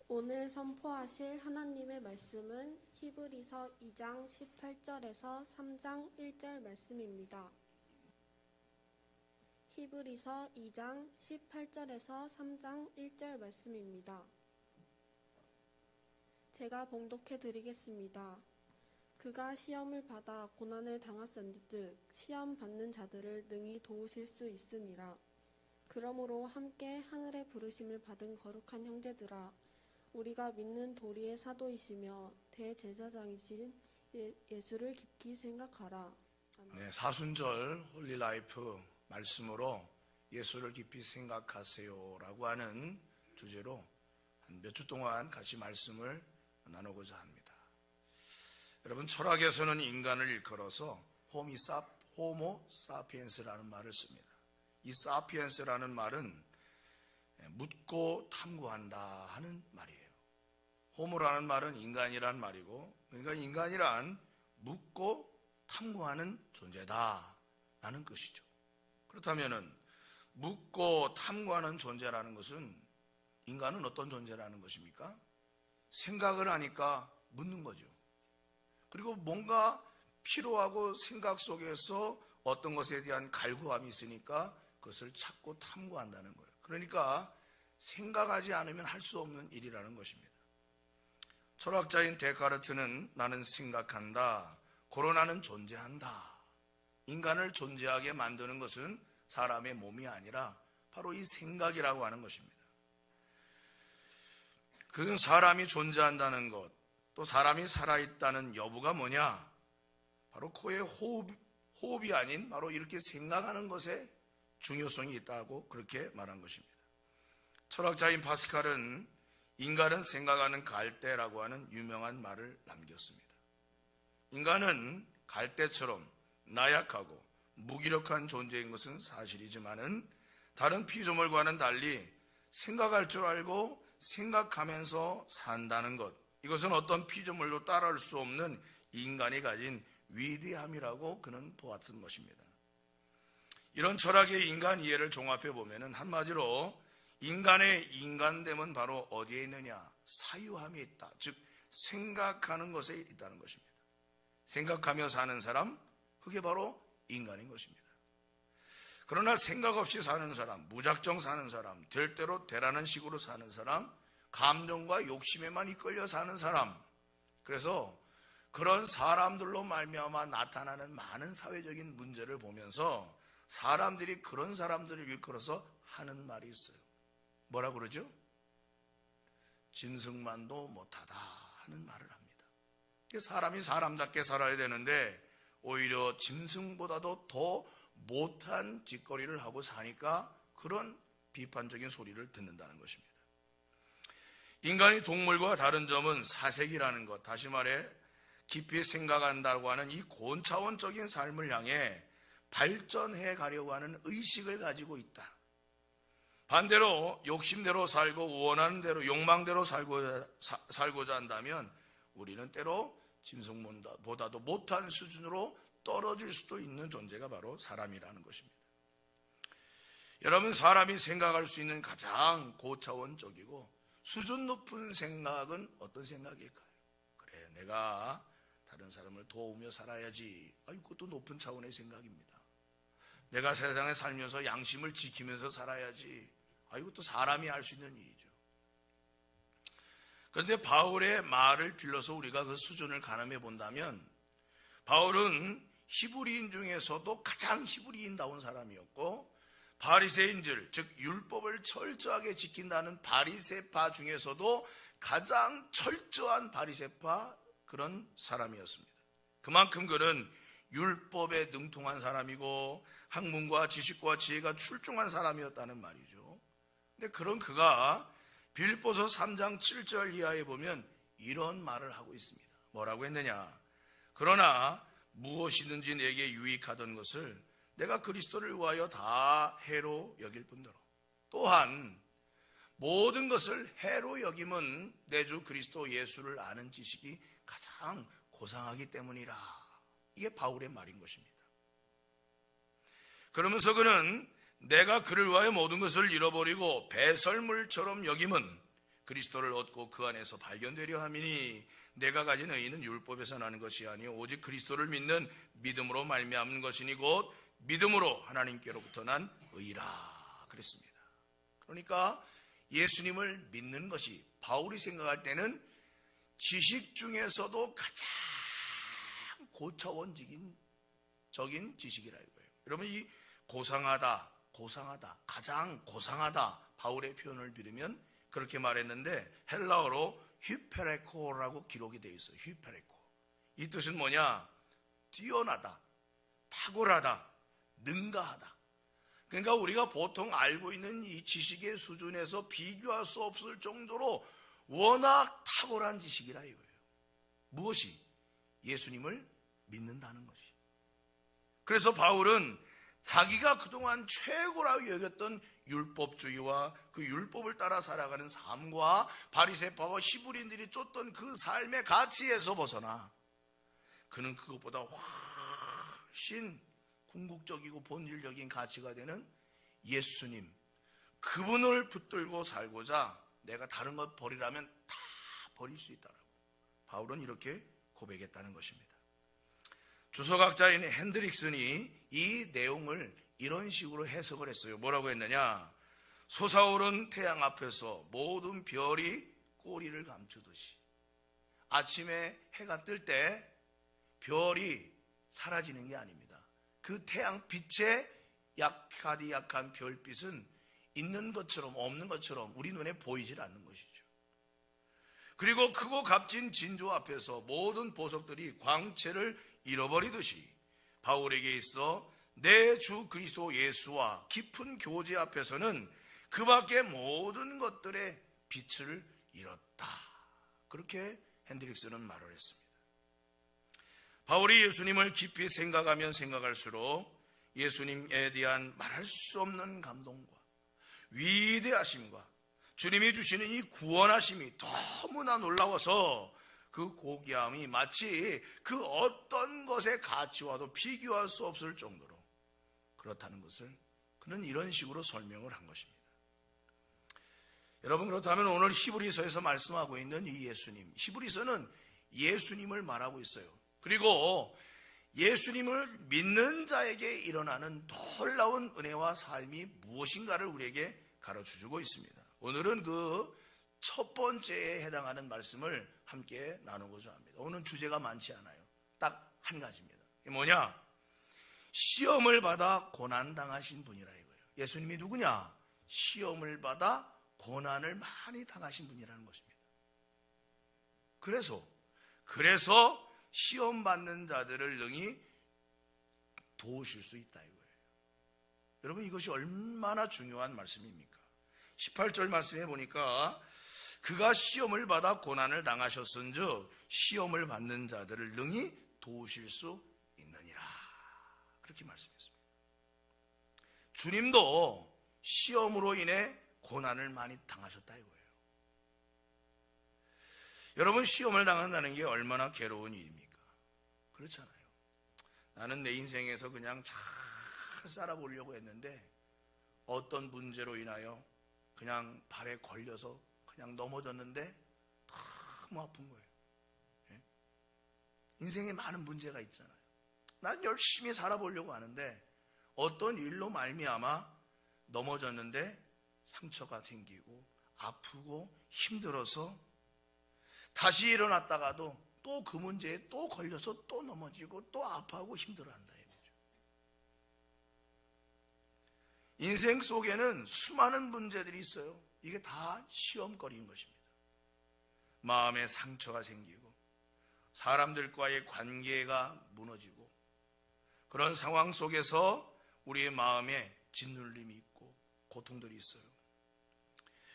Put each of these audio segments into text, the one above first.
오늘 선포하실 하나님의 말씀은 히브리서 2장 18절에서 3장 1절 말씀입니다. 히브리서 2장 18절에서 3장 1절 말씀입니다. 제가 봉독해 드리겠습니다. 그가 시험을 받아 고난을 당하였은즉 시험 받는 자들을 능히 도우실 수 있으니라. 그러므로 함께 하늘의 부르심을 받은 거룩한 형제들아, 우리가 믿는 도리의 사도이시며 대제사장이신 예수를 깊이 생각하라. 네, 사순절 홀리라이프 말씀으로 예수를 깊이 생각하세요라고 하는 주제로 한 몇 주 동안 같이 말씀을 나누고자 합니다. 여러분, 철학에서는 인간을 일컬어서 호모 사피엔스라는 말을 씁니다. 이 사피엔스라는 말은 묻고 탐구한다 하는 말이에요. 호모라는 말은 인간이란 말이고, 그러니까 인간이란 묻고 탐구하는 존재다라는 것이죠. 그렇다면은 묻고 탐구하는 존재라는 것은, 인간은 어떤 존재라는 것입니까? 생각을 하니까 묻는 거죠. 그리고 뭔가 필요하고 생각 속에서 어떤 것에 대한 갈구함이 있으니까 그것을 찾고 탐구한다는 거예요. 그러니까 생각하지 않으면 할 수 없는 일이라는 것입니다. 철학자인 데카르트는 나는 생각한다, 고로 나는 존재한다. 인간을 존재하게 만드는 것은 사람의 몸이 아니라 바로 이 생각이라고 하는 것입니다. 그는 사람이 존재한다는 것, 또 사람이 살아있다는 여부가 뭐냐? 바로 코의 호흡이 아닌 바로 이렇게 생각하는 것에 중요성이 있다고 그렇게 말한 것입니다. 철학자인 파스칼은 인간은 생각하는 갈대라고 하는 유명한 말을 남겼습니다. 인간은 갈대처럼 나약하고 무기력한 존재인 것은 사실이지만은 다른 피조물과는 달리 생각할 줄 알고 생각하면서 산다는 것, 이것은 어떤 피조물도 따라올 수 없는 인간이 가진 위대함이라고 그는 보았던 것입니다. 이런 철학의 인간 이해를 종합해 보면은 한마디로 인간의 인간됨은 바로 어디에 있느냐? 사유함에 있다. 즉 생각하는 것에 있다는 것입니다. 생각하며 사는 사람, 그게 바로 인간인 것입니다. 그러나 생각 없이 사는 사람, 무작정 사는 사람, 될 대로 되라는 식으로 사는 사람, 감정과 욕심에만 이끌려 사는 사람, 그래서 그런 사람들로 말미암아 나타나는 많은 사회적인 문제를 보면서 사람들이 그런 사람들을 일컬어서 하는 말이 있어요. 뭐라 그러죠? 짐승만도 못하다 하는 말을 합니다. 사람이 사람답게 살아야 되는데 오히려 짐승보다도 더 못한 짓거리를 하고 사니까 그런 비판적인 소리를 듣는다는 것입니다. 인간이 동물과 다른 점은 사색이라는 것, 다시 말해 깊이 생각한다고 하는 이 고차원적인 삶을 향해 발전해 가려고 하는 의식을 가지고 있다. 반대로 욕심대로 살고 원하는 대로 욕망대로 살고자 한다면 우리는 때로 짐승보다도 못한 수준으로 떨어질 수도 있는 존재가 바로 사람이라는 것입니다. 여러분, 사람이 생각할 수 있는 가장 고차원적이고 수준 높은 생각은 어떤 생각일까요? 그래, 내가 다른 사람을 도우며 살아야지. 그것도 높은 차원의 생각입니다. 내가 세상에 살면서 양심을 지키면서 살아야지. 이것도 사람이 할 수 있는 일이죠. 그런데 바울의 말을 빌려서 우리가 그 수준을 가늠해 본다면, 바울은 히브리인 중에서도 가장 히브리인다운 사람이었고, 바리새인들, 즉 율법을 철저하게 지킨다는 바리새파 중에서도 가장 철저한 바리새파, 그런 사람이었습니다. 그만큼 그는 율법에 능통한 사람이고 학문과 지식과 지혜가 출중한 사람이었다는 말이죠. 근데 그런 그가 빌립보서 3장 7절 이하에 보면 이런 말을 하고 있습니다. 뭐라고 했느냐? 그러나 무엇이든지 내게 유익하던 것을 내가 그리스도를 위하여 다 해로 여길 뿐더러, 또한 모든 것을 해로 여김은 내 주 그리스도 예수를 아는 지식이 가장 고상하기 때문이라. 이게 바울의 말인 것입니다. 그러면서 그는 내가 그를 위하여 모든 것을 잃어버리고 배설물처럼 여김은 그리스도를 얻고 그 안에서 발견되려 함이니 내가 가진 의의는 율법에서 나는 것이 아니요 오직 그리스도를 믿는 믿음으로 말미암는 것이니 곧 믿음으로 하나님께로부터 난 의라 그랬습니다. 그러니까 예수님을 믿는 것이 바울이 생각할 때는 지식 중에서도 가장 고차원적인 지식이라 이거예요. 여러분 이 고상하다, 가장 고상하다 바울의 표현을 빌으면 그렇게 말했는데 헬라어로 휘페레코라고 기록이 되어 있어요. 휘페레코. 이 뜻은 뭐냐? 뛰어나다, 탁월하다, 능가하다. 그러니까 우리가 보통 알고 있는 이 지식의 수준에서 비교할 수 없을 정도로 워낙 탁월한 지식이라 이거예요. 무엇이? 예수님을 믿는다는 것이. 그래서 바울은 자기가 그동안 최고라고 여겼던 율법주의와 그 율법을 따라 살아가는 삶과 바리새파와 히브리인들이 쫓던 그 삶의 가치에서 벗어나 그는 그것보다 훨씬 궁극적이고 본질적인 가치가 되는 예수님, 그분을 붙들고 살고자 내가 다른 것 버리라면 다 버릴 수 있다라고 바울은 이렇게 고백했다는 것입니다. 주석학자인 핸드릭슨이 이 내용을 이런 식으로 해석을 했어요. 뭐라고 했느냐? 솟아오른 태양 앞에서 모든 별이 꼬리를 감추듯이 아침에 해가 뜰 때 별이 사라지는 게 아닙니다. 그 태양 빛에 약한 별빛은 있는 것처럼 없는 것처럼 우리 눈에 보이질 않는 것이죠. 그리고 크고 값진 진주 앞에서 모든 보석들이 광채를 잃어버리듯이 바울에게 있어 내 주 그리스도 예수와 깊은 교제 앞에서는 그 밖의 모든 것들의 빛을 잃었다. 그렇게 핸드릭스는 말을 했습니다. 바울이 예수님을 깊이 생각하면 생각할수록 예수님에 대한 말할 수 없는 감동과 위대하심과 주님이 주시는 이 구원하심이 너무나 놀라워서 그 고귀함이 마치 그 어떤 것의 가치와도 비교할 수 없을 정도로 그렇다는 것을 그는 이런 식으로 설명을 한 것입니다. 여러분, 그렇다면 오늘 히브리서에서 말씀하고 있는 이 예수님, 히브리서는 예수님을 말하고 있어요. 그리고 예수님을 믿는 자에게 일어나는 놀라운 은혜와 삶이 무엇인가를 우리에게 가르쳐주고 있습니다. 오늘은 그 첫 번째에 해당하는 말씀을 함께 나누고자 합니다. 오늘 주제가 많지 않아요. 딱 한 가지입니다. 이게 뭐냐? 시험을 받아 고난당하신 분이라 이거예요. 예수님이 누구냐? 시험을 받아 고난을 많이 당하신 분이라는 것입니다. 그래서 시험 받는 자들을 능히 도우실 수 있다 이거예요. 여러분, 이것이 얼마나 중요한 말씀입니까? 18절 말씀에 보니까 그가 시험을 받아 고난을 당하셨은즉 시험을 받는 자들을 능히 도우실 수 있느니라. 그렇게 말씀했습니다. 주님도 시험으로 인해 고난을 많이 당하셨다 이거예요. 여러분, 시험을 당한다는 게 얼마나 괴로운 일입니까? 그렇잖아요. 나는 내 인생에서 그냥 잘 살아보려고 했는데 어떤 문제로 인하여 그냥 발에 걸려서 그냥 넘어졌는데 너무 아픈 거예요. 예? 인생에 많은 문제가 있잖아요. 난 열심히 살아보려고 하는데 어떤 일로 말미암아 넘어졌는데 상처가 생기고 아프고 힘들어서 다시 일어났다가도 또 그 문제에 또 걸려서 또 넘어지고 또 아파하고 힘들어한다 이거죠. 인생 속에는 수많은 문제들이 있어요. 이게 다 시험거리인 것입니다. 마음에 상처가 생기고 사람들과의 관계가 무너지고 그런 상황 속에서 우리의 마음에 짓눌림이 있고 고통들이 있어요.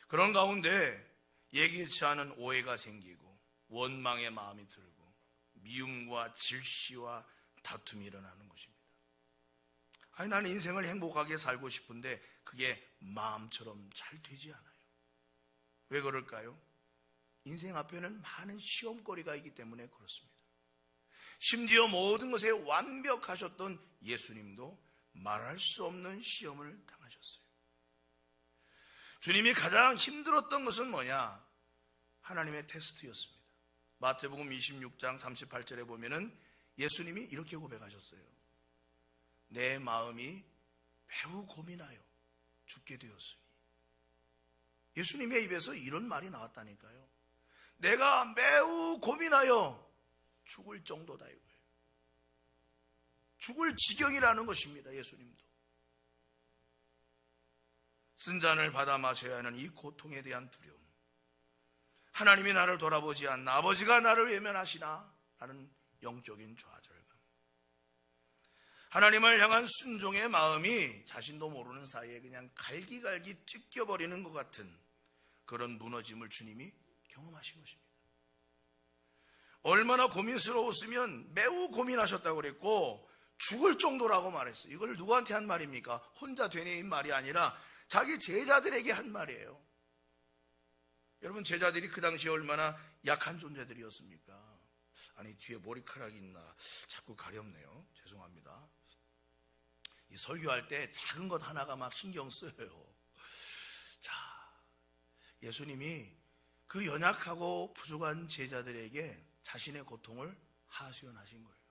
그런 가운데 예기치 않은 오해가 생기고 원망의 마음이 들고 미움과 질시와 다툼이 일어나는 것입니다. 아니, 나는 인생을 행복하게 살고 싶은데 그게 마음처럼 잘 되지 않아요. 왜 그럴까요? 인생 앞에는 많은 시험거리가 있기 때문에 그렇습니다. 심지어 모든 것에 완벽하셨던 예수님도 말할 수 없는 시험을 당하셨어요. 주님이 가장 힘들었던 것은 뭐냐? 하나님의 테스트였습니다. 마태복음 26장 38절에 보면은 예수님이 이렇게 고백하셨어요. 내 마음이 매우 고민하여 죽게 되었으니. 예수님의 입에서 이런 말이 나왔다니까요. 내가 매우 고민하여 죽을 정도다 이거예요. 죽을 지경이라는 것입니다. 예수님도 쓴 잔을 받아 마셔야 하는 이 고통에 대한 두려움, 하나님이 나를 돌아보지 않나, 아버지가 나를 외면하시나 라는 영적인 좌절감, 하나님을 향한 순종의 마음이 자신도 모르는 사이에 그냥 갈기갈기 찢겨버리는 것 같은 그런 무너짐을 주님이 경험하신 것입니다. 얼마나 고민스러웠으면 매우 고민하셨다고 그랬고 죽을 정도라고 말했어요. 이걸 누구한테 한 말입니까? 혼자 되뇌인 말이 아니라 자기 제자들에게 한 말이에요. 여러분, 제자들이 그 당시에 얼마나 약한 존재들이었습니까? 아니, 뒤에 머리카락이 있나 자꾸 가렵네요. 죄송합니다. 이 설교할 때 작은 것 하나가 막 신경 쓰여요. 자, 예수님이 그 연약하고 부족한 제자들에게 자신의 고통을 하소연하신 거예요.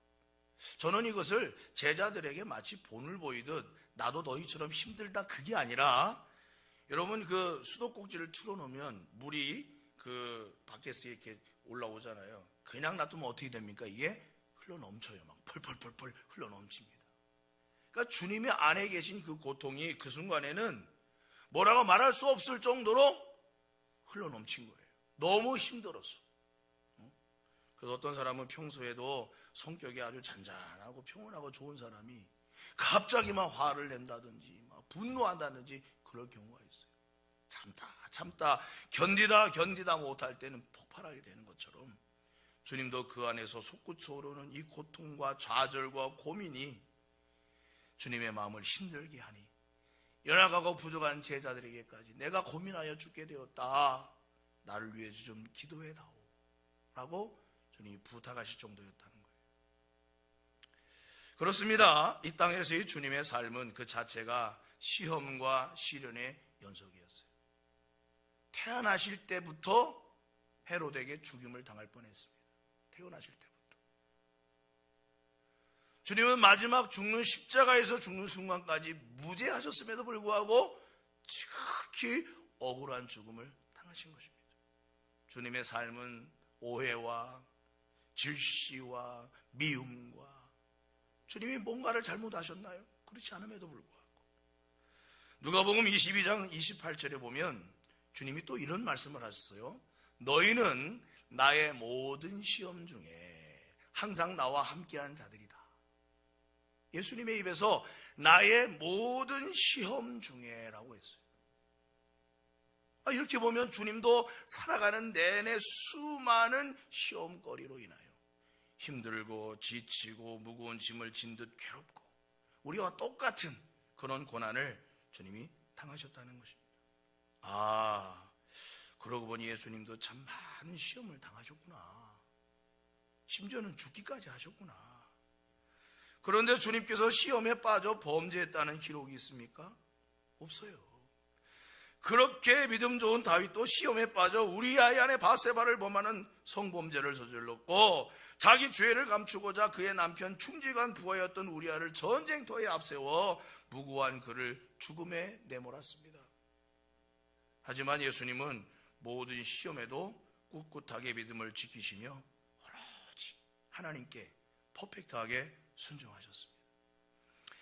저는 이것을 제자들에게 마치 본을 보이듯 나도 너희처럼 힘들다 그게 아니라, 여러분 그 수도꼭지를 틀어놓으면 물이 그 밖에서 이렇게 올라오잖아요. 그냥 놔두면 어떻게 됩니까? 이게 흘러넘쳐요. 막 펄펄펄펄 흘러넘칩니다. 그러니까 주님의 안에 계신 그 고통이 그 순간에는 뭐라고 말할 수 없을 정도로 흘러넘친 거예요. 너무 힘들었어. 그래서 어떤 사람은 평소에도 성격이 아주 잔잔하고 평온하고 좋은 사람이 갑자기 막 화를 낸다든지 막 분노한다든지 그럴 경우가 있어요. 참다 견디다 못할 때는 폭발하게 되는 것처럼 주님도 그 안에서 솟구쳐 오르는 이 고통과 좌절과 고민이 주님의 마음을 힘들게 하니 연약하고 부족한 제자들에게까지 내가 고민하여 죽게 되었다, 나를 위해서 좀 기도해다오 라고 주님이 부탁하실 정도였다는 거예요. 그렇습니다. 이 땅에서의 주님의 삶은 그 자체가 시험과 시련의 연속이었어요. 태어나실 때부터 헤롯에게 죽임을 당할 뻔했습니다. 태어나실 때부터. 주님은 마지막 죽는 십자가에서 죽는 순간까지 무죄하셨음에도 불구하고 지극히 억울한 죽음을 당하신 것입니다. 주님의 삶은 오해와 질시와 미움과, 주님이 뭔가를 잘못하셨나요? 그렇지 않음에도 불구하고 누가복음 22장 28절에 보면 주님이 또 이런 말씀을 하셨어요. 너희는 나의 모든 시험 중에 항상 나와 함께한 자들이다. 예수님의 입에서 나의 모든 시험 중에라고 했어요. 이렇게 보면 주님도 살아가는 내내 수많은 시험거리로 인하여 힘들고 지치고 무거운 짐을 진 듯 괴롭고 우리와 똑같은 그런 고난을 주님이 당하셨다는 것입니다. 그러고 보니 예수님도 참 많은 시험을 당하셨구나. 심지어는 죽기까지 하셨구나. 그런데 주님께서 시험에 빠져 범죄했다는 기록이 있습니까? 없어요. 그렇게 믿음 좋은 다윗도 시험에 빠져 우리아의 아내 바세바를 범하는 성범죄를 저질렀고, 자기 죄를 감추고자 그의 남편 충직한 부하였던 우리아를 전쟁터에 앞세워 무고한 그를 죽음에 내몰았습니다. 하지만 예수님은 모든 시험에도 꿋꿋하게 믿음을 지키시며 오로지 하나님께 퍼펙트하게 순종하셨습니다.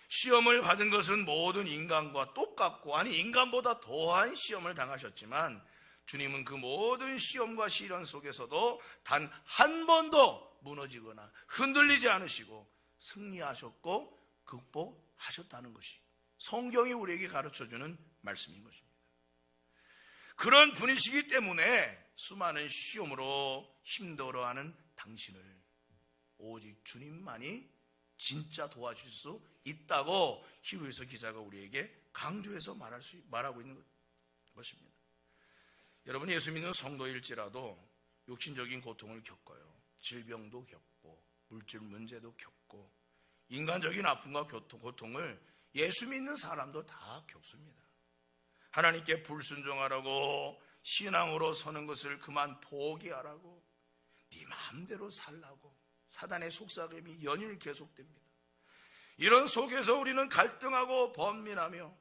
시험을 받은 것은 모든 인간과 똑같고, 아니 인간보다 더한 시험을 당하셨지만 주님은 그 모든 시험과 시련 속에서도 단 한 번도 무너지거나 흔들리지 않으시고 승리하셨고 극복하셨다는 것이 성경이 우리에게 가르쳐주는 말씀인 것입니다. 그런 분이시기 때문에 수많은 시험으로 힘들어하는 당신을 오직 주님만이 진짜 도와줄 수 있다고 히브리서 기자가 우리에게 강조해서 말하고 있는 것입니다. 여러분, 예수 믿는 성도일지라도 육신적인 고통을 겪어요. 질병도 겪고 물질 문제도 겪고 인간적인 아픔과 고통을 예수 믿는 사람도 다 겪습니다. 하나님께 불순종하라고 신앙으로 서는 것을 그만 포기하라고, 네 마음대로 살라고 사단의 속삭임이 연일 계속됩니다. 이런 속에서 우리는 갈등하고 번민하며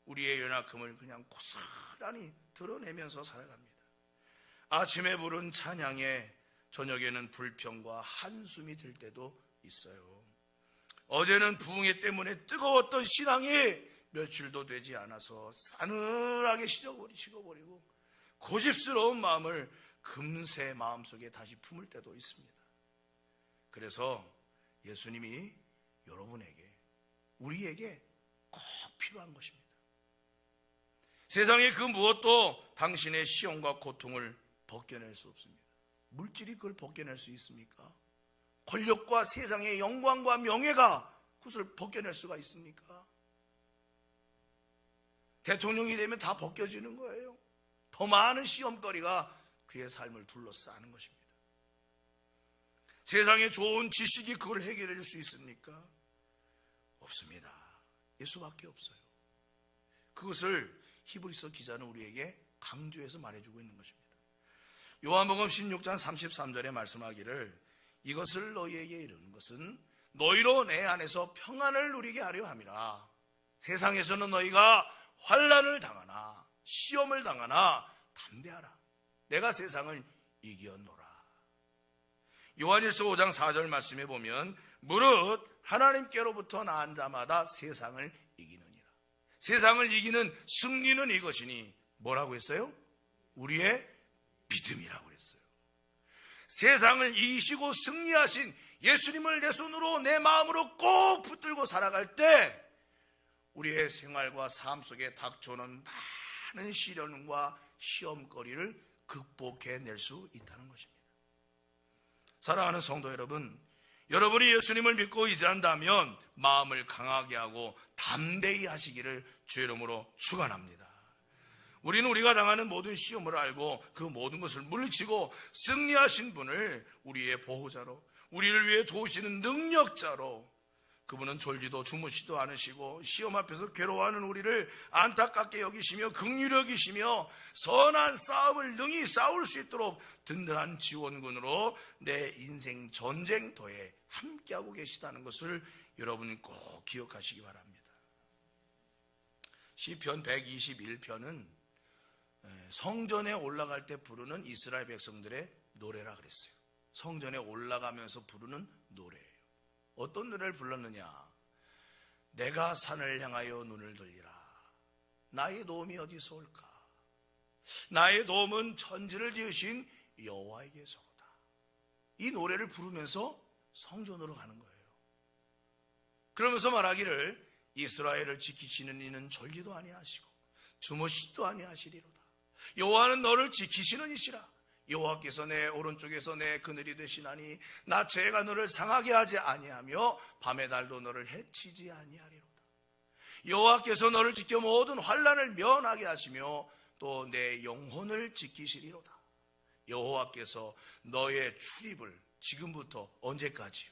우리의 연약함을 그냥 고스란히 드러내면서 살아갑니다. 아침에 부른 찬양에 저녁에는 불평과 한숨이 들 때도 있어요. 어제는 부흥회 때문에 뜨거웠던 신앙이 며칠도 되지 않아서 싸늘하게 식어버리고 고집스러운 마음을 금세 마음속에 다시 품을 때도 있습니다. 그래서 예수님이 여러분에게, 우리에게 꼭 필요한 것입니다. 세상의 그 무엇도 당신의 시험과 고통을 벗겨낼 수 없습니다. 물질이 그걸 벗겨낼 수 있습니까? 권력과 세상의 영광과 명예가 그것을 벗겨낼 수가 있습니까? 대통령이 되면 다 벗겨지는 거예요. 더 많은 시험거리가 그의 삶을 둘러싸는 것입니다. 세상에 좋은 지식이 그걸 해결해 줄 수 있습니까? 없습니다. 예수밖에 없어요. 그것을 히브리서 기자는 우리에게 강조해서 말해주고 있는 것입니다. 요한복음 16장 33절에 말씀하기를, 이것을 너희에게 이르는 것은 너희로 내 안에서 평안을 누리게 하려 함이라. 세상에서는 너희가 환난을 당하나 시험을 당하나 담대하라. 내가 세상을 이겼노라. 요한일서 5장 4절 말씀에 보면, 무릇 하나님께로부터 나은 자마다 세상을 이기느니라. 세상을 이기는 승리는 이것이니 뭐라고 했어요? 우리의 믿음이라고 했어요. 세상을 이기시고 승리하신 예수님을 내 손으로 내 마음으로 꼭 붙들고 살아갈 때 우리의 생활과 삶 속에 닥쳐오는 많은 시련과 시험거리를 극복해낼 수 있다는 것입니다. 사랑하는 성도 여러분, 여러분이 예수님을 믿고 의지한다면 마음을 강하게 하고 담대히 하시기를 주의 이름으로 축원합니다. 우리는 우리가 당하는 모든 시험을 알고 그 모든 것을 물리치고 승리하신 분을 우리의 보호자로, 우리를 위해 도우시는 능력자로, 그분은 졸지도 주무시도 않으시고 시험 앞에서 괴로워하는 우리를 안타깝게 여기시며 긍휼히 여기시며 선한 싸움을 능히 싸울 수 있도록 든든한 지원군으로 내 인생 전쟁터에 함께하고 계시다는 것을 여러분이 꼭 기억하시기 바랍니다. 시편 121편은 성전에 올라갈 때 부르는 이스라엘 백성들의 노래라 그랬어요. 성전에 올라가면서 부르는 노래예요. 어떤 노래를 불렀느냐? 내가 산을 향하여 눈을 돌리라. 나의 도움이 어디서 올까? 나의 도움은 천지를 지으신 여호와에게서다. 이 노래를 부르면서 성전으로 가는 거예요. 그러면서 말하기를, 이스라엘을 지키시는 이는 졸지도 아니하시고 주무시지도 아니하시리로다. 여호와는 너를 지키시는 이시라. 여호와께서 내 오른쪽에서 내 그늘이 되시나니 나 죄가 너를 상하게 하지 아니하며 밤의 달도 너를 해치지 아니하리로다. 여호와께서 너를 지켜 모든 환난을 면하게 하시며 또 내 영혼을 지키시리로다. 여호와께서 너의 출입을 지금부터 언제까지요?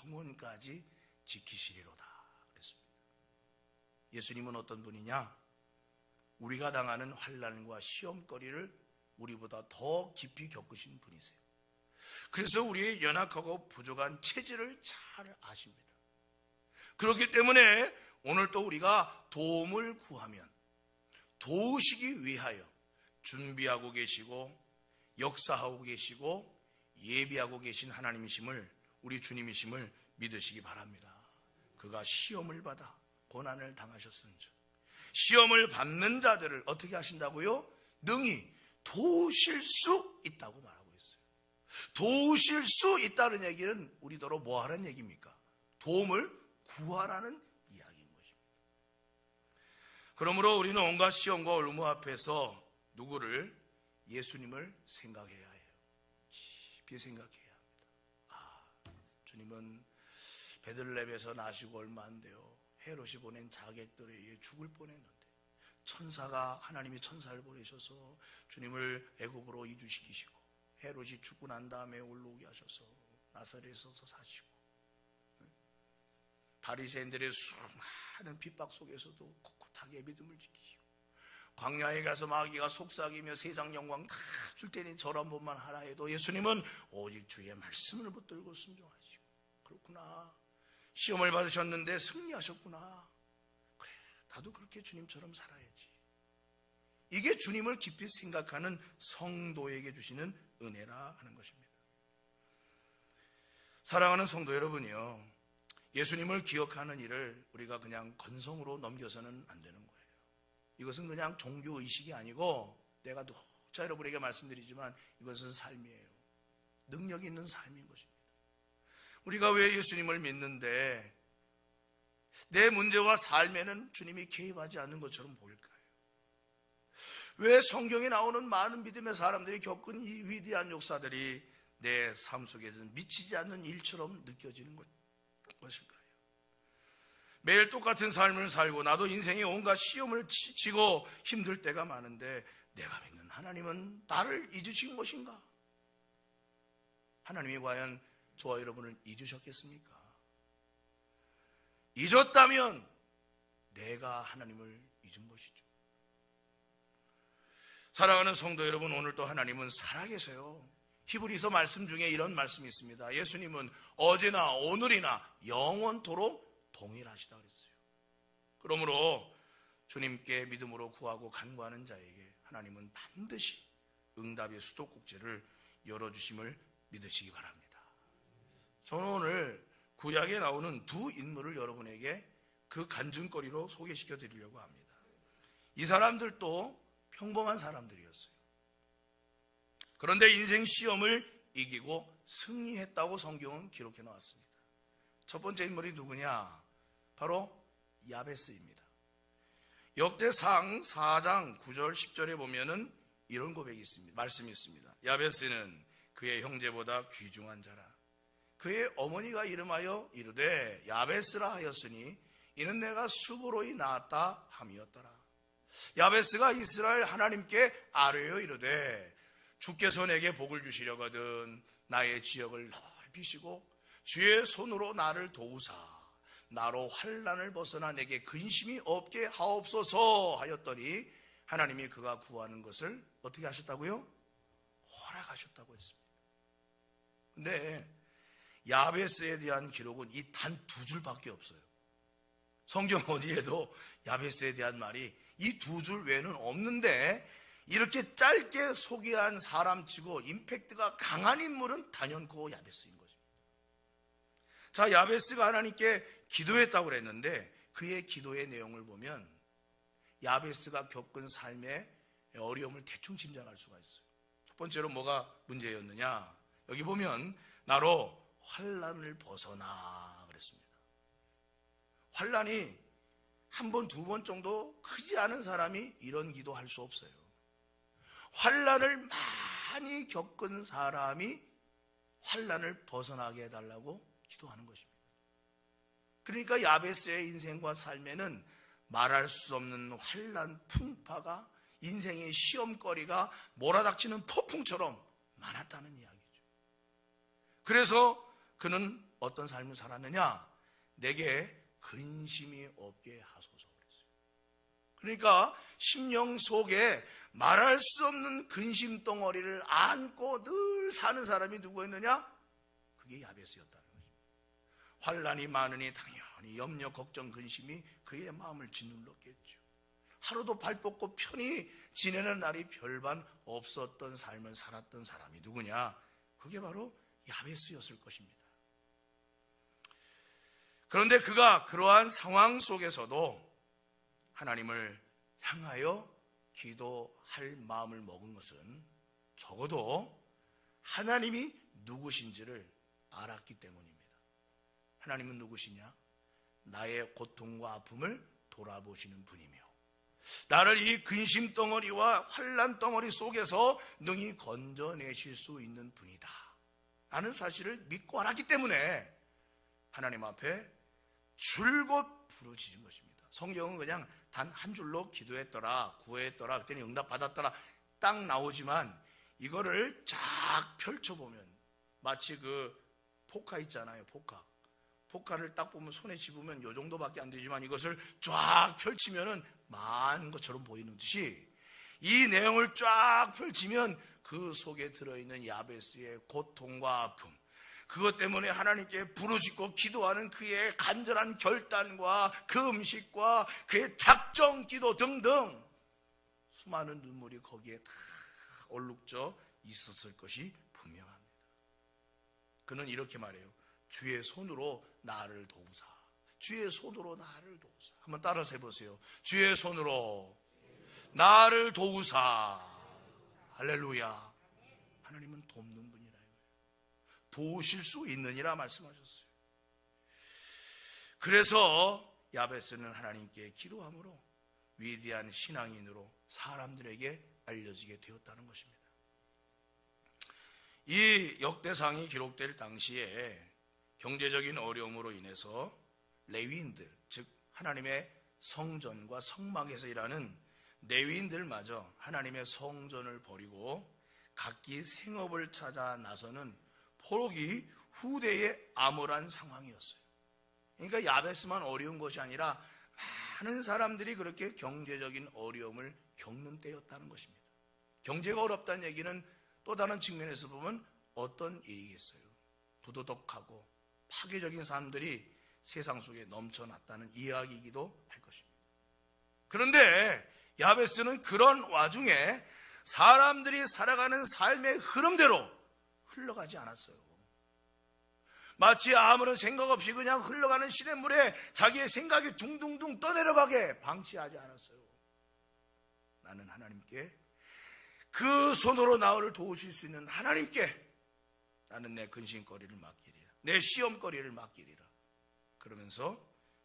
영원까지 지키시리로다 그랬습니다. 예수님은 어떤 분이냐? 우리가 당하는 환난과 시험거리를 우리보다 더 깊이 겪으신 분이세요. 그래서 우리의 연약하고 부족한 체질을 잘 아십니다. 그렇기 때문에 오늘 또 우리가 도움을 구하면 도우시기 위하여 준비하고 계시고 역사하고 계시고 예비하고 계신 하나님이심을, 우리 주님이심을 믿으시기 바랍니다. 그가 시험을 받아 고난을 당하셨은즉 시험을 받는 자들을 어떻게 하신다고요? 능히 도우실 수 있다고 말하고 있어요. 도우실 수 있다는 얘기는 우리더러 뭐 하라는 얘기입니까? 도움을 구하라는 이야기인 것입니다. 그러므로 우리는 온갖 시험과 올무 앞에서 누구를? 예수님을 생각해야 해요. 깊이 생각해야 합니다. 주님은 베들레헴에서 나시고 얼마 안 돼요. 헤롯이 보낸 자객들에 의해 죽을 뻔했는데 천사가, 하나님이 천사를 보내셔서 주님을 애굽으로 이주시키시고 헤롯이 죽고 난 다음에 올라오게 하셔서 나사렛에서 사시고 바리새인들의 수많은 핍박 속에서도 꿋꿋하게 믿음을 지키시고 광야에 가서 마귀가 속삭이며 세상 영광 다 줄 테니 저런 번만 하라 해도 예수님은 오직 주의 말씀을 붙들고 순종하시고, 그렇구나, 시험을 받으셨는데 승리하셨구나, 그래 나도 그렇게 주님처럼 살아야지. 이게 주님을 깊이 생각하는 성도에게 주시는 은혜라 하는 것입니다. 사랑하는 성도 여러분이요, 예수님을 기억하는 일을 우리가 그냥 건성으로 넘겨서는 안 되는 거예요. 이것은 그냥 종교의식이 아니고, 내가 누차 여러분에게 말씀드리지만 이것은 삶이에요. 능력 있는 삶인 것입니다. 우리가 왜 예수님을 믿는데 내 문제와 삶에는 주님이 개입하지 않는 것처럼 보일까요? 왜 성경에 나오는 많은 믿음의 사람들이 겪은 이 위대한 역사들이 내 삶 속에서는 미치지 않는 일처럼 느껴지는 것일까요? 매일 똑같은 삶을 살고 나도 인생에 온갖 시험을 치고 힘들 때가 많은데 내가 믿는 하나님은 나를 잊으신 것인가? 하나님이 과연 저와 여러분을 잊으셨겠습니까? 잊었다면 내가 하나님을 잊은 것이죠. 사랑하는 성도 여러분, 오늘도 하나님은 살아계세요. 히브리서 말씀 중에 이런 말씀이 있습니다. 예수님은 어제나 오늘이나 영원토록 동일하시다 그랬어요. 그러므로 주님께 믿음으로 구하고 간구하는 자에게 하나님은 반드시 응답의 수도꼭지를 열어주심을 믿으시기 바랍니다. 저는 오늘 구약에 나오는 두 인물을 여러분에게 그 간증거리로 소개시켜 드리려고 합니다. 이 사람들도 평범한 사람들이었어요. 그런데 인생 시험을 이기고 승리했다고 성경은 기록해 놓았습니다. 첫 번째 인물이 누구냐? 바로 야베스입니다. 역대상 4장 9절 10절에 보면은 이런 고백이 있습니다. 말씀이 있습니다. 야베스는 그의 형제보다 귀중한 자라. 그의 어머니가 이름하여 이르되 야베스라 하였으니 이는 내가 수고로이 낳았다 함이었더라. 야베스가 이스라엘 하나님께 아뢰어 이르되 주께서 내게 복을 주시려거든 나의 지역을 넓히시고 주의 손으로 나를 도우사 나로 환난을 벗어나 내게 근심이 없게 하옵소서 하였더니 하나님이 그가 구하는 것을 어떻게 하셨다고요? 허락하셨다고 했습니다. 근데 야베스에 대한 기록은 이 단 두 줄밖에 없어요. 성경 어디에도 야베스에 대한 말이 이 두 줄 외에는 없는데 이렇게 짧게 소개한 사람치고 임팩트가 강한 인물은 단연코 야베스인 거죠. 자, 야베스가 하나님께 기도했다고 그랬는데 그의 기도의 내용을 보면 야베스가 겪은 삶의 어려움을 대충 짐작할 수가 있어요. 첫 번째로 뭐가 문제였느냐? 여기 보면 나로 환난을 벗어나 그랬습니다. 환난이 한 번, 두 번 정도 크지 않은 사람이 이런 기도할 수 없어요. 환난을 많이 겪은 사람이 환난을 벗어나게 해달라고 기도하는 것입니다. 그러니까 야베스의 인생과 삶에는 말할 수 없는 환난 풍파가 인생의 시험거리가 몰아닥치는 폭풍처럼 많았다는 이야기죠. 그래서 그는 어떤 삶을 살았느냐? 내게 근심이 없게 하소서 그랬어요. 그러니까 심령 속에 말할 수 없는 근심 덩어리를 안고 늘 사는 사람이 누구였느냐? 그게 야베스였다는 거죠. 환난이 많으니 당연히 염려, 걱정, 근심이 그의 마음을 짓눌렀겠죠. 하루도 발 뻗고 편히 지내는 날이 별반 없었던 삶을 살았던 사람이 누구냐? 그게 바로 야베스였을 것입니다. 그런데 그가 그러한 상황 속에서도 하나님을 향하여 기도할 마음을 먹은 것은 적어도 하나님이 누구신지를 알았기 때문입니다. 하나님은 누구시냐? 나의 고통과 아픔을 돌아보시는 분이며 나를 이 근심 덩어리와 환난 덩어리 속에서 능히 건져내실 수 있는 분이다 라는 사실을 믿고 알았기 때문에 하나님 앞에 줄곧 부르짖은 것입니다. 성경은 그냥 단 한 줄로 기도했더라, 구했더라, 그때는 응답받았더라 딱 나오지만 이거를 쫙 펼쳐보면 마치 그 포카 있잖아요. 독간을 딱 보면 손에 집으면 요 정도밖에 안 되지만 이것을 쫙 펼치면은 많은 것처럼 보이는 듯이 이 내용을 쫙 펼치면 그 속에 들어있는 야베스의 고통과 아픔, 그것 때문에 하나님께 부르짖고 기도하는 그의 간절한 결단과 그 음식과 그의 작정 기도 등등 수많은 눈물이 거기에 다 얼룩져 있었을 것이 분명합니다. 그는 이렇게 말해요. 주의 손으로 나를 도우사. 주의 손으로 나를 도우사. 한번 따라서 해보세요. 주의 손으로 나를 도우사. 할렐루야. 하나님은 돕는 분이라. 도우실 수 있느니라 말씀하셨어요. 그래서 야베스는 하나님께 기도함으로 위대한 신앙인으로 사람들에게 알려지게 되었다는 것입니다. 이 역대상이 기록될 당시에 경제적인 어려움으로 인해서 레위인들, 즉 하나님의 성전과 성막에서 일하는 레위인들마저 하나님의 성전을 버리고 각기 생업을 찾아 나서는 포로기 후대의 암울한 상황이었어요. 그러니까 야베스만 어려운 것이 아니라 많은 사람들이 그렇게 경제적인 어려움을 겪는 때였다는 것입니다. 경제가 어렵다는 얘기는 또 다른 측면에서 보면 어떤 일이겠어요? 부도덕하고 파괴적인 사람들이 세상 속에 넘쳐났다는 이야기이기도 할 것입니다. 그런데 야베스는 그런 와중에 사람들이 살아가는 삶의 흐름대로 흘러가지 않았어요. 마치 아무런 생각 없이 그냥 흘러가는 시냇물에 자기의 생각이 둥둥둥 떠내려가게 방치하지 않았어요. 나는 하나님께, 그 손으로 나를 도우실 수 있는 하나님께 나는 내 근심거리를 맡기리라, 내 시험거리를 맡기리라. 그러면서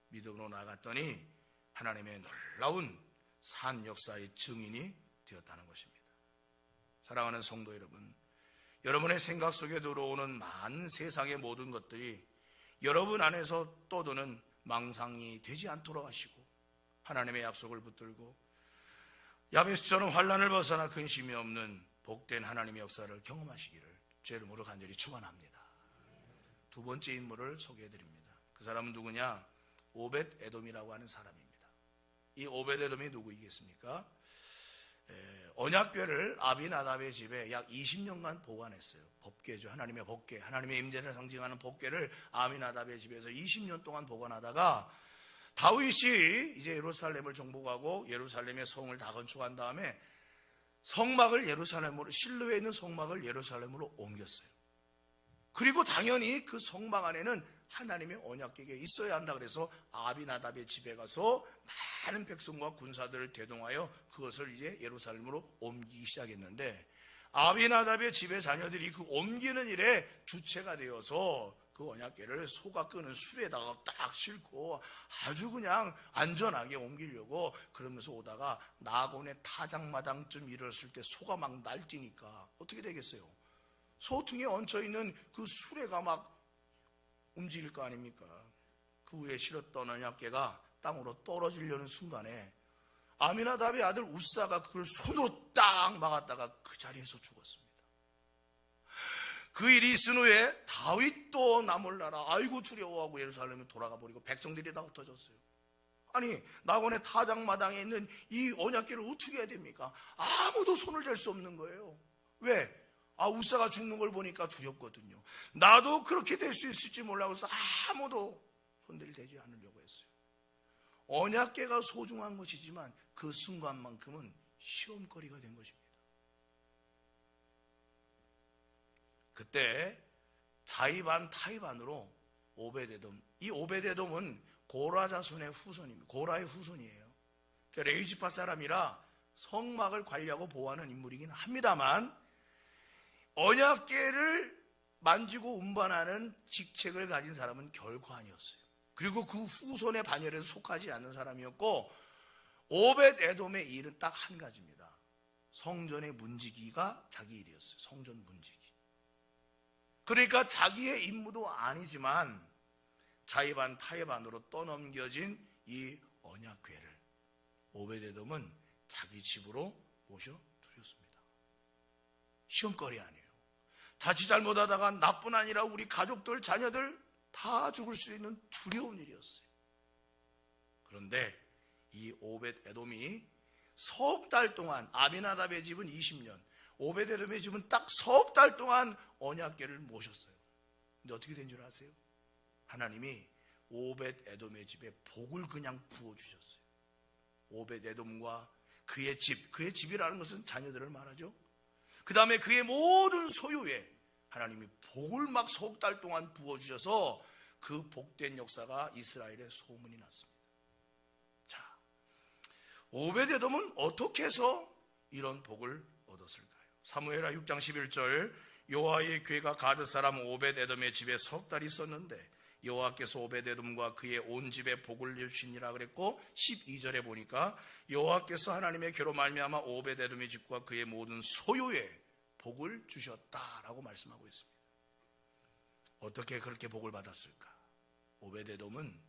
믿음으로 나갔더니 하나님의 놀라운 산 역사의 증인이 되었다는 것입니다. 사랑하는 성도 여러분, 여러분의 생각 속에 들어오는 많은 세상의 모든 것들이 여러분 안에서 떠도는 망상이 되지 않도록 하시고 하나님의 약속을 붙들고 야베스처럼 환난을 벗어나 근심이 없는 복된 하나님의 역사를 경험하시기를 주 이름으로 간절히 축원합니다. 두 번째 인물을 소개해드립니다. 그 사람은 누구냐? 오벳 에돔이라고 하는 사람입니다. 이 오벳 에돔이 누구이겠습니까? 언약궤를 아비나답의 집에 약 20년간 보관했어요. 법궤죠. 하나님의 법궤, 하나님의 임재를 상징하는 법궤를 아비나답의 집에서 20년 동안 보관하다가 다윗이 이제 예루살렘을 정복하고 예루살렘의 성을 다 건축한 다음에 성막을 예루살렘으로, 실로에 있는 성막을 예루살렘으로 옮겼어요. 그리고 당연히 그 성막 안에는 하나님의 언약궤가 있어야 한다. 그래서 아비나답의 집에 가서 많은 백성과 군사들을 대동하여 그것을 이제 예루살렘으로 옮기기 시작했는데, 아비나답의 집의 자녀들이 그 옮기는 일에 주체가 되어서 그 언약궤를 소가 끄는 수레에다가 딱 싣고 아주 그냥 안전하게 옮기려고 그러면서 오다가 나곤의 타작마당쯤 이르렀을 때 소가 막 날뛰니까 어떻게 되겠어요? 소퉁에 얹혀있는 그 수레가 막 움직일 거 아닙니까? 그 위에 실었던 언약궤가 땅으로 떨어지려는 순간에 아미나답의 아들 우사가 그걸 손으로 딱 막았다가 그 자리에서 죽었습니다. 그 일이 있은 후에 다윗도 나몰라라 아이고 두려워하고 예루살렘에 돌아가 버리고 백성들이 다 흩어졌어요. 아니, 나곤의 타작마당에 있는 이 언약궤를 어떻게 해야 됩니까? 아무도 손을 댈 수 없는 거예요. 왜? 우사가 죽는 걸 보니까 두렵거든요. 나도 그렇게 될 수 있을지 몰라고 해서 아무도 손들이 대지 않으려고 했어요. 언약궤가 소중한 것이지만 그 순간만큼은 시험거리가 된 것입니다. 그때 자이반 타이반으로 오벳에돔, 이 오벳에돔은 고라 자손의 후손입니다. 고라의 후손이에요. 그러니까 레위지파 사람이라 성막을 관리하고 보호하는 인물이긴 합니다만 언약궤를 만지고 운반하는 직책을 가진 사람은 결코 아니었어요. 그리고 그 후손의 반열에서 속하지 않는 사람이었고, 오벳 에돔의 일은 딱 한 가지입니다. 성전의 문지기가 자기 일이었어요. 성전 문지기. 그러니까 자기의 임무도 아니지만 자이반 타이반으로 떠넘겨진 이 언약궤를 오벳 에돔은 자기 집으로 모셔두렸습니다. 시험거리 아니에요. 자칫 잘못하다가 나뿐 아니라 우리 가족들, 자녀들 다 죽을 수 있는 두려운 일이었어요. 그런데 이 오벳 에돔이 석 달 동안, 아비나답의 집은 20년, 오벳 에돔의 집은 딱 석 달 동안 언약궤를 모셨어요. 근데 어떻게 된 줄 아세요? 하나님이 오벳 에돔의 집에 복을 그냥 부어주셨어요. 오벳 에돔과 그의 집이라는 것은 자녀들을 말하죠. 그 다음에 그의 모든 소유에 하나님이 복을 막 석 달 동안 부어주셔서 그 복된 역사가 이스라엘에 소문이 났습니다. 자, 오벳 에돔은 어떻게 해서 이런 복을 얻었을까요? 사무엘하 6장 11절, 여호와의 궤가 가드 사람 오벳 에돔의 집에 석 달 있었는데 여호와께서 오벳 에돔과 그의 온 집에 복을 주시니라 그랬고, 12절에 보니까 여호와께서 하나님의 궤로 말미암아 오벳 에돔의 집과 그의 모든 소유에 복을 주셨다라고 말씀하고 있습니다. 어떻게 그렇게 복을 받았을까? 오벳 에돔은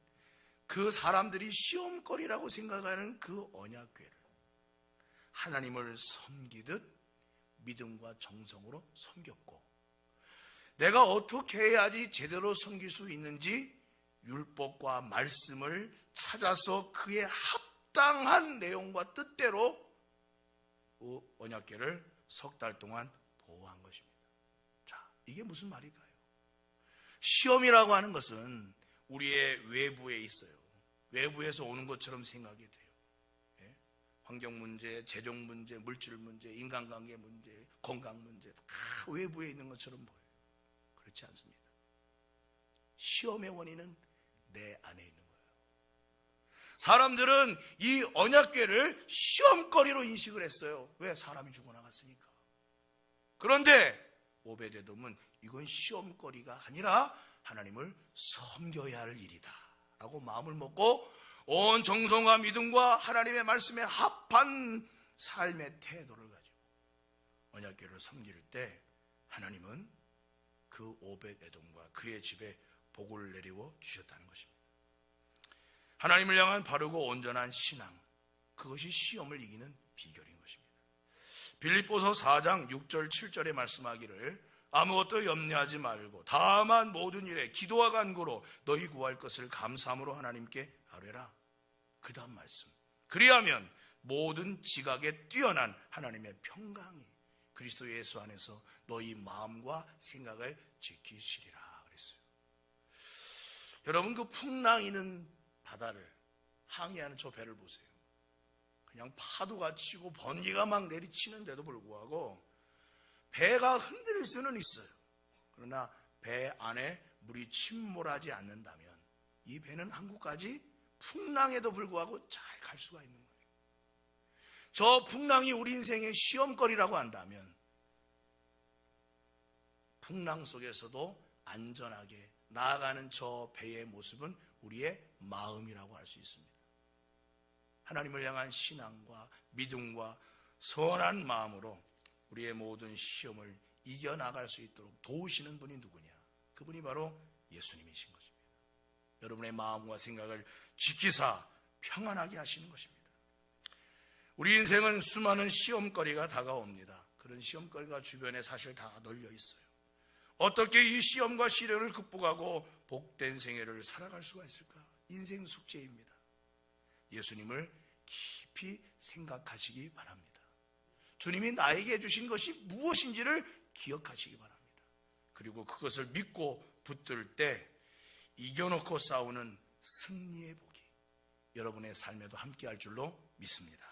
그 사람들이 시험거리라고 생각하는 그 언약궤를 하나님을 섬기듯 믿음과 정성으로 섬겼고, 내가 어떻게 해야지 제대로 섬길 수 있는지 율법과 말씀을 찾아서 그에 합당한 내용과 뜻대로 그 언약궤를 석 달 동안 보호한 것입니다. 자, 이게 무슨 말일까요? 시험이라고 하는 것은 우리의 외부에 있어요. 외부에서 오는 것처럼 생각이 돼요. 예? 환경 문제, 재정 문제, 물질 문제, 인간관계 문제, 건강 문제 다 외부에 있는 것처럼 보여요. 그렇지 않습니다. 시험의 원인은 내 안에 있는 거예요. 사람들은 이 언약궤를 시험거리로 인식을 했어요. 왜? 사람이 죽어나갔으니까. 그런데 오벳 에돔은 이건 시험거리가 아니라 하나님을 섬겨야 할 일이다 라고 마음을 먹고 온 정성과 믿음과 하나님의 말씀에 합한 삶의 태도를 가지고 언약궤를 섬길 때 하나님은 그 오벳 에돔과 그의 집에 복을 내리워 주셨다는 것입니다. 하나님을 향한 바르고 온전한 신앙, 그것이 시험을 이기는 비결인 것입니다. 빌립보서 4장 6절 7절에 말씀하기를 아무것도 염려하지 말고 다만 모든 일에 기도와 간구로 너희 구할 것을 감사함으로 하나님께 아뢰라. 그 다음 말씀, 그리하면 모든 지각에 뛰어난 하나님의 평강이 그리스도 예수 안에서 너희 마음과 생각을 지키시리라 그랬어요. 여러분, 그 풍랑이는 바다를 항해하는 저 배를 보세요. 그냥 파도가 치고 번개가 막 내리치는데도 불구하고 배가 흔들릴 수는 있어요. 그러나 배 안에 물이 침몰하지 않는다면 이 배는 한국까지 풍랑에도 불구하고 잘 갈 수가 있는 거예요. 저 풍랑이 우리 인생의 시험거리라고 한다면 풍랑 속에서도 안전하게 나아가는 저 배의 모습은 우리의 마음이라고 할 수 있습니다. 하나님을 향한 신앙과 믿음과 선한 마음으로 우리의 모든 시험을 이겨나갈 수 있도록 도우시는 분이 누구냐? 그분이 바로 예수님이신 것입니다. 여러분의 마음과 생각을 지키사 평안하게 하시는 것입니다. 우리 인생은 수많은 시험거리가 다가옵니다. 그런 시험거리가 주변에 사실 다 널려 있어요. 어떻게 이 시험과 시련을 극복하고 복된 생애를 살아갈 수가 있을까? 인생 숙제입니다. 예수님을 깊이 생각하시기 바랍니다. 주님이 나에게 주신 것이 무엇인지를 기억하시기 바랍니다. 그리고 그것을 믿고 붙들 때 이겨놓고 싸우는 승리의 복이 여러분의 삶에도 함께할 줄로 믿습니다.